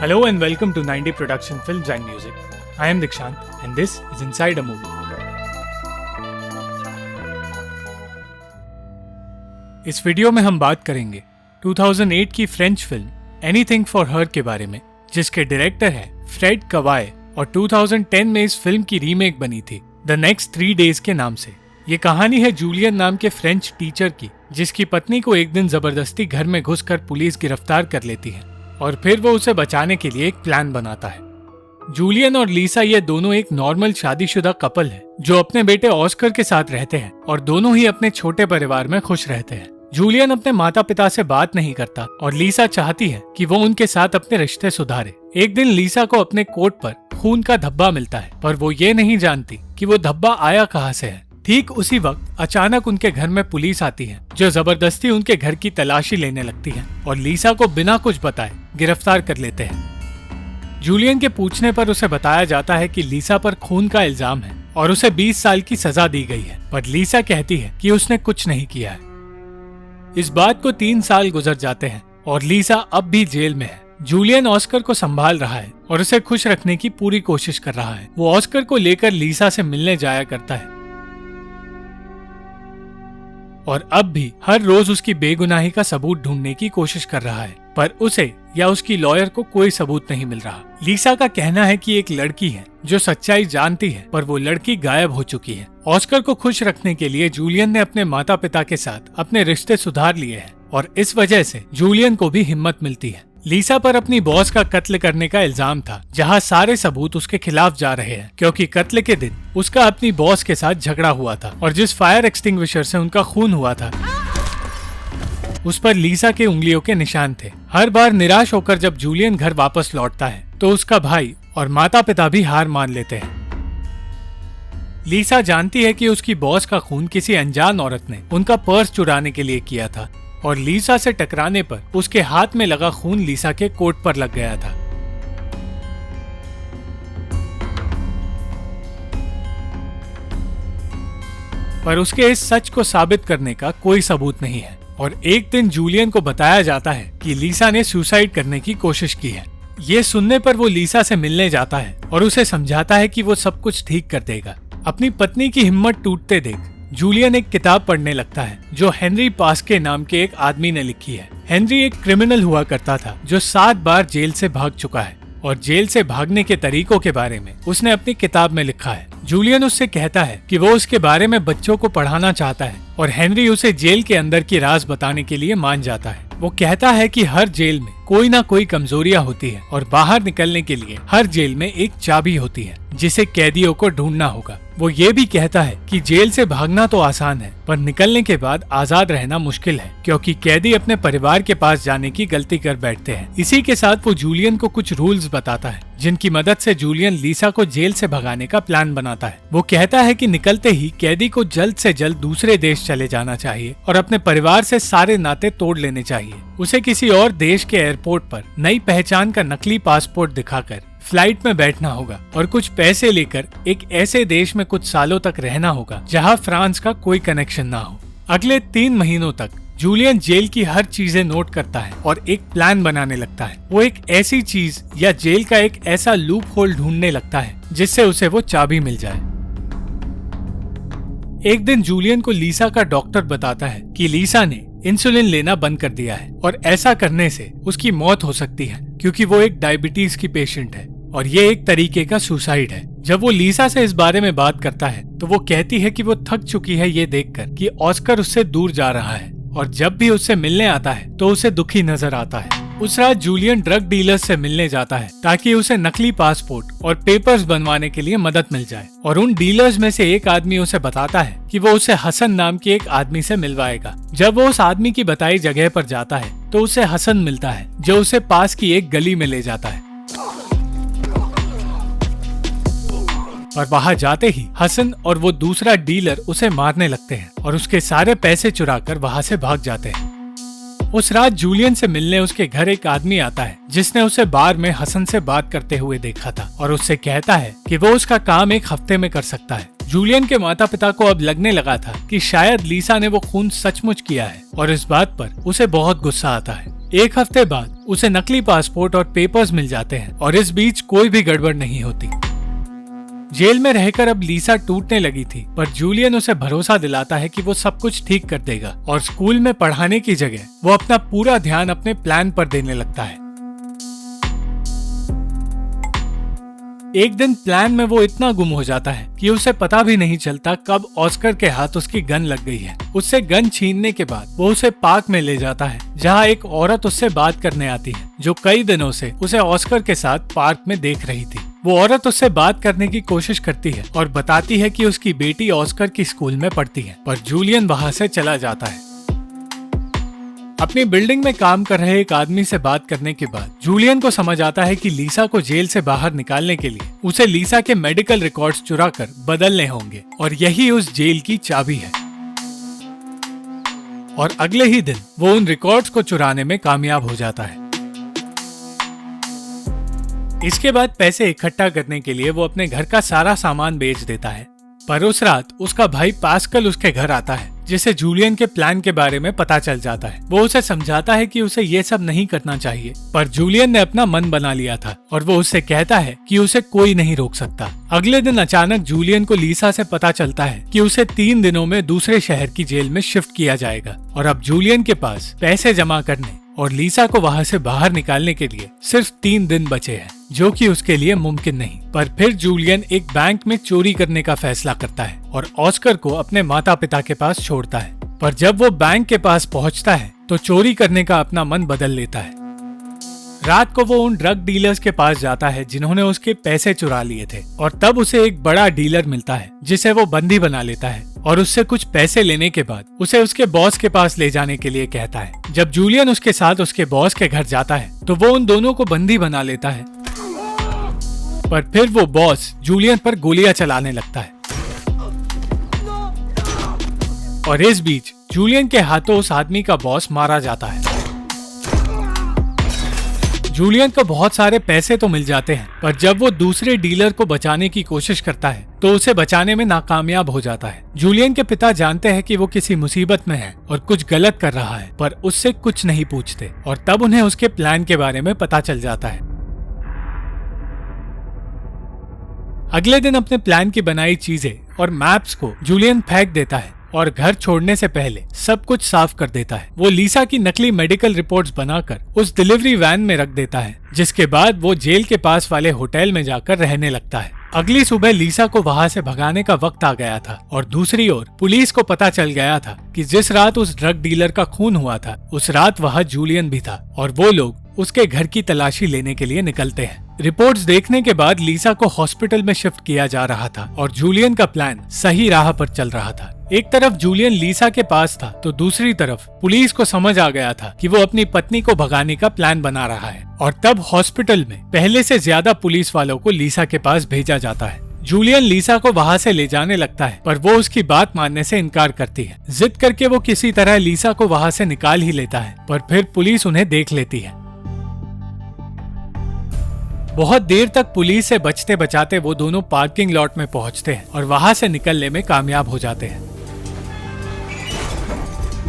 Hello and welcome to 90 Production Films and Music. I am Dikshant and this is Inside a Movie. इस video में हम बात करेंगे 2008 की French film anything for her के बारे में, जिसके डायरेक्टर है फ्रेड कवाए और 2010 में इस फिल्म की रीमेक बनी थी द नेक्स्ट 3 डेज के नाम से। ये कहानी है जूलियन नाम के फ्रेंच टीचर की, जिसकी पत्नी को एक दिन जबरदस्ती घर में घुसकर पुलिस गिरफ्तार कर लेती है और फिर वो उसे बचाने के लिए एक प्लान बनाता है। जूलियन और लीसा ये दोनों एक नॉर्मल शादीशुदा कपल है जो अपने बेटे ऑस्कर के साथ रहते हैं और दोनों ही अपने छोटे परिवार में खुश रहते हैं। जूलियन अपने माता पिता से बात नहीं करता और लीसा चाहती है कि वो उनके साथ अपने रिश्ते सुधारे। एक दिन लीसा को अपने कोट पर खून का धब्बा मिलता है, पर वो ये नहीं जानती कि वो धब्बा आया कहाँ से है। ठीक उसी वक्त अचानक उनके घर में पुलिस आती है जो जबरदस्ती उनके घर की तलाशी लेने लगती है और लीसा को बिना कुछ बताए गिरफ्तार कर लेते हैं। जूलियन के पूछने पर उसे बताया जाता है कि लीसा पर खून का इल्जाम है और उसे 20 साल की सजा दी गई है, पर लीसा कहती है कि उसने कुछ नहीं किया है। इस बात को 3 साल गुजर जाते हैं और लीसा अब भी जेल में है। जूलियन ऑस्कर को संभाल रहा है और उसे खुश रखने की पूरी कोशिश कर रहा है। वो ऑस्कर को लेकर लीसा से मिलने जाया करता है और अब भी हर रोज उसकी बेगुनाही का सबूत ढूंढने की कोशिश कर रहा है, पर उसे या उसकी लॉयर को कोई सबूत नहीं मिल रहा। लीसा का कहना है कि एक लड़की है जो सच्चाई जानती है, पर वो लड़की गायब हो चुकी है। ऑस्कर को खुश रखने के लिए जूलियन ने अपने माता पिता के साथ अपने रिश्ते सुधार लिए हैं और इस वजह से जूलियन को भी हिम्मत मिलती है। लीसा पर अपनी बॉस का कत्ल करने का इल्जाम था, जहां सारे सबूत उसके खिलाफ जा रहे हैं क्योंकि कत्ल के दिन उसका अपनी बॉस के साथ झगड़ा हुआ था और जिस फायर एक्सटिंग्विशर से उनका खून हुआ था उस पर लीसा के उंगलियों के निशान थे। हर बार निराश होकर जब जूलियन घर वापस लौटता है तो उसका भाई और माता पिता भी हार मान लेते हैं। लीसा जानती है कि उसकी बॉस का खून किसी अनजान औरत ने उनका पर्स चुराने के लिए किया था और लीसा से टकराने पर उसके हाथ में लगा खून लीसा के कोट पर लग गया था। पर उसके इस सच को साबित करने का कोई सबूत नहीं है और एक दिन जूलियन को बताया जाता है कि लीसा ने सुसाइड करने की कोशिश की है। ये सुनने पर वो लीसा से मिलने जाता है और उसे समझाता है कि वो सब कुछ ठीक कर देगा। अपनी पत्नी की हिम्मत टूटते देख जूलियन एक किताब पढ़ने लगता है जो हेनरी पास्के नाम के एक आदमी ने लिखी है। हेनरी एक क्रिमिनल हुआ करता था जो 7 बार जेल से भाग चुका है और जेल से भागने के तरीकों के बारे में उसने अपनी किताब में लिखा है। जूलियन उससे कहता है कि वो उसके बारे में बच्चों को पढ़ाना चाहता है और हेनरी उसे जेल के अंदर की राज बताने के लिए मान जाता है। वो कहता है कि हर जेल में कोई ना कोई कमजोरियां होती है और बाहर निकलने के लिए हर जेल में एक चाबी होती है जिसे कैदियों को ढूंढना होगा। वो ये भी कहता है कि जेल से भागना तो आसान है, पर निकलने के बाद आजाद रहना मुश्किल है क्योंकि कैदी अपने परिवार के पास जाने की गलती कर बैठते हैं। इसी के साथ वो जूलियन को कुछ रूल्स बताता है जिनकी मदद से जूलियन लीसा को जेल से भगाने का प्लान बनाता है। वो कहता है कि निकलते ही कैदी को जल्द से जल्द दूसरे देश चले जाना चाहिए और अपने परिवार से सारे नाते तोड़ लेने चाहिए। उसे किसी और देश के एयरपोर्ट पर नई पहचान का नकली पासपोर्ट दिखाकर फ्लाइट में बैठना होगा और कुछ पैसे लेकर एक ऐसे देश में कुछ सालों तक रहना होगा जहां फ्रांस का कोई कनेक्शन ना हो। अगले 3 महीनों तक जूलियन जेल की हर चीजें नोट करता है और एक प्लान बनाने लगता है। वो एक ऐसी चीज या जेल का एक ऐसा लूप होल ढूंढने लगता है जिससे उसे वो चाबी मिल जाए। एक दिन जूलियन को लीसा का डॉक्टर बताता है कि लीसा ने इंसुलिन लेना बंद कर दिया है और ऐसा करने से उसकी मौत हो सकती है क्योंकि वो एक डायबिटीज की पेशेंट है और ये एक तरीके का सुसाइड है। जब वो लीसा से इस बारे में बात करता है तो वो कहती है कि वो थक चुकी है ये देखकर कि ऑस्कर उससे दूर जा रहा है और जब भी उससे मिलने आता है तो उसे दुखी नजर आता है। उस रात जूलियन ड्रग डीलर्स से मिलने जाता है ताकि उसे नकली पासपोर्ट और पेपर्स बनवाने के लिए मदद मिल जाए और उन डीलर्स में से एक आदमी उसे बताता है कि वो उसे हसन नाम के एक आदमी से मिलवाएगा। जब वो उस आदमी की बताई जगह पर जाता है तो उसे हसन मिलता है जो उसे पास की एक गली में ले जाता है और वहां जाते ही हसन और वो दूसरा डीलर उसे मारने लगते हैं और उसके सारे पैसे चुराकर वहां से भाग जाते हैं। उस रात जूलियन से मिलने उसके घर एक आदमी आता है जिसने उसे बार में हसन से बात करते हुए देखा था और उससे कहता है कि वो उसका काम 1 हफ्ते में कर सकता है। जूलियन के माता पिता को अब लगने लगा था कि शायद लीसा ने वो खून सचमुच किया है और इस बात पर उसे बहुत गुस्सा आता है। एक हफ्ते बाद उसे नकली पासपोर्ट और पेपर्स मिल जाते हैं और इस बीच कोई भी गड़बड़ नहीं होती। जेल में रहकर अब लीसा टूटने लगी थी, पर जूलियन उसे भरोसा दिलाता है कि वो सब कुछ ठीक कर देगा और स्कूल में पढ़ाने की जगह वो अपना पूरा ध्यान अपने प्लान पर देने लगता है। एक दिन प्लान में वो इतना गुम हो जाता है कि उसे पता भी नहीं चलता कब ऑस्कर के हाथ उसकी गन लग गई है। उससे गन छीनने के बाद वो उसे पार्क में ले जाता है, जहाँ एक औरत उससे बात करने आती है जो कई दिनों से उसे ऑस्कर के साथ पार्क में देख रही थी। वो औरत उससे बात करने की कोशिश करती है और बताती है कि उसकी बेटी ऑस्कर की स्कूल में पढ़ती है, पर जूलियन वहाँ से चला जाता है। अपनी बिल्डिंग में काम कर रहे एक आदमी से बात करने के बाद जूलियन को समझ आता है कि लीसा को जेल से बाहर निकालने के लिए उसे लीसा के मेडिकल रिकॉर्ड्स चुराकर बदलने होंगे और यही उस जेल की चाबी है। और अगले ही दिन वो उन रिकॉर्ड्स को चुराने में कामयाब हो जाता है। इसके बाद पैसे इकट्ठा करने के लिए वो अपने घर का सारा सामान बेच देता है, पर उस रात उसका भाई पास्कल उसके घर आता है, जिसे जूलियन के प्लान के बारे में पता चल जाता है। वो उसे समझाता है कि उसे ये सब नहीं करना चाहिए, पर जूलियन ने अपना मन बना लिया था और वो उससे कहता है कि उसे कोई नहीं रोक सकता। अगले दिन अचानक जूलियन को लीसा से पता चलता है कि उसे 3 दिनों में दूसरे शहर की जेल में शिफ्ट किया जाएगा और अब जूलियन के पास पैसे जमा करने और लीसा को वहाँ से बाहर निकालने के लिए सिर्फ 3 दिन बचे हैं, जो कि उसके लिए मुमकिन नहीं। पर फिर जूलियन एक बैंक में चोरी करने का फैसला करता है और ऑस्कर को अपने माता पिता के पास छोड़ता है। पर जब वो बैंक के पास पहुँचता है तो चोरी करने का अपना मन बदल लेता है। रात को वो उन ड्रग डीलर्स के पास जाता है जिन्होंने उसके पैसे चुरा लिए थे और तब उसे एक बड़ा डीलर मिलता है जिसे वो बंदी बना लेता है और उससे कुछ पैसे लेने के बाद उसे उसके बॉस के पास ले जाने के लिए कहता है। जब जूलियन उसके साथ उसके बॉस के घर जाता है तो वो उन दोनों को बंदी बना लेता है, पर फिर वो बॉस जूलियन पर गोलियां चलाने लगता है और इस बीच जूलियन के हाथों उस आदमी का बॉस मारा जाता है। जूलियन को बहुत सारे पैसे तो मिल जाते हैं, पर जब वो दूसरे डीलर को बचाने की कोशिश करता है तो उसे बचाने में नाकामयाब हो जाता है। जूलियन के पिता जानते हैं कि वो किसी मुसीबत में है और कुछ गलत कर रहा है, पर उससे कुछ नहीं पूछते और तब उन्हें उसके प्लान के बारे में पता चल जाता है। अगले दिन अपने प्लान की बनाई चीजें और मैप्स को जूलियन फेंक देता है और घर छोड़ने से पहले सब कुछ साफ कर देता है। वो लीसा की नकली मेडिकल रिपोर्ट्स बनाकर उस डिलीवरी वैन में रख देता है, जिसके बाद वो जेल के पास वाले होटल में जाकर रहने लगता है। अगली सुबह लीसा को वहाँ से भगाने का वक्त आ गया था और दूसरी ओर पुलिस को पता चल गया था कि जिस रात उस ड्रग डीलर का खून हुआ था उस रात वहाँ जूलियन भी था और वो लोग उसके घर की तलाशी लेने के लिए निकलते हैं। रिपोर्ट्स देखने के बाद लीसा को हॉस्पिटल में शिफ्ट किया जा रहा था और जूलियन का प्लान सही राह पर चल रहा था। एक तरफ जूलियन लीसा के पास था तो दूसरी तरफ पुलिस को समझ आ गया था कि वो अपनी पत्नी को भगाने का प्लान बना रहा है और तब हॉस्पिटल में पहले से ज्यादा पुलिस वालों को लीसा के पास भेजा जाता है। जूलियन लीसा को वहाँ से ले जाने लगता है, पर वो उसकी बात मानने से इनकार करती है। जिद करके वो किसी तरह लीसा को वहाँ से निकाल ही लेता है, पर फिर पुलिस उन्हें देख लेती है। बहुत देर तक पुलिस से बचते बचाते वो दोनों पार्किंग लॉट में पहुंचते हैं और वहां से निकलने में कामयाब हो जाते हैं।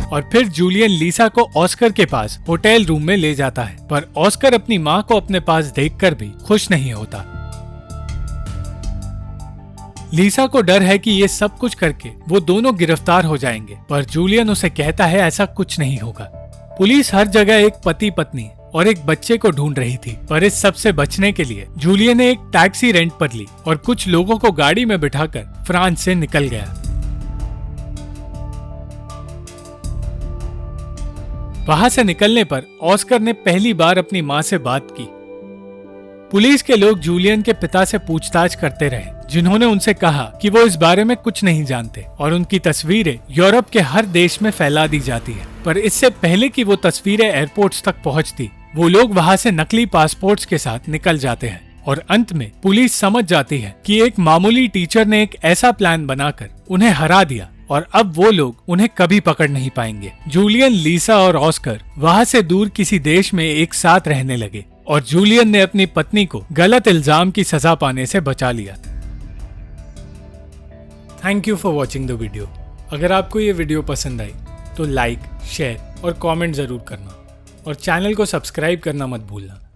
और फिर जूलियन लीसा को ऑस्कर के पास होटल रूम में ले जाता है, पर ऑस्कर अपनी माँ को अपने पास देखकर भी खुश नहीं होता। लीसा को डर है कि ये सब कुछ करके वो दोनों गिरफ्तार हो जाएंगे, पर जूलियन उसे कहता है ऐसा कुछ नहीं होगा। पुलिस हर जगह एक पति पत्नी और एक बच्चे को ढूंढ रही थी, पर इस सब से बचने के लिए जूलियन ने एक टैक्सी रेंट पर ली और कुछ लोगों को गाड़ी में बिठाकर फ्रांस से निकल गया। वहां से निकलने पर ऑस्कर ने पहली बार अपनी माँ से बात की। पुलिस के लोग जूलियन के पिता से पूछताछ करते रहे, जिन्होंने उनसे कहा कि वो इस बारे में कुछ नहीं जानते और उनकी तस्वीरें यूरोप के हर देश में फैला दी जाती है। पर इससे पहले कि वो तस्वीरें एयरपोर्ट्स तक पहुंचती, वो लोग वहां से नकली पासपोर्ट्स के साथ निकल जाते हैं और अंत में पुलिस समझ जाती है कि एक मामूली टीचर ने एक ऐसा प्लान बनाकर उन्हें हरा दिया और अब वो लोग उन्हें कभी पकड़ नहीं पाएंगे। जूलियन, लीसा और ऑस्कर वहां से दूर किसी देश में एक साथ रहने लगे और जूलियन ने अपनी पत्नी को गलत इल्जाम की सजा पाने से बचा लिया। Thank you for watching the video. अगर आपको ये वीडियो पसंद आई तो लाइक, शेयर और कमेंट जरूर करना। और चैनल को सब्सक्राइब करना मत भूलना।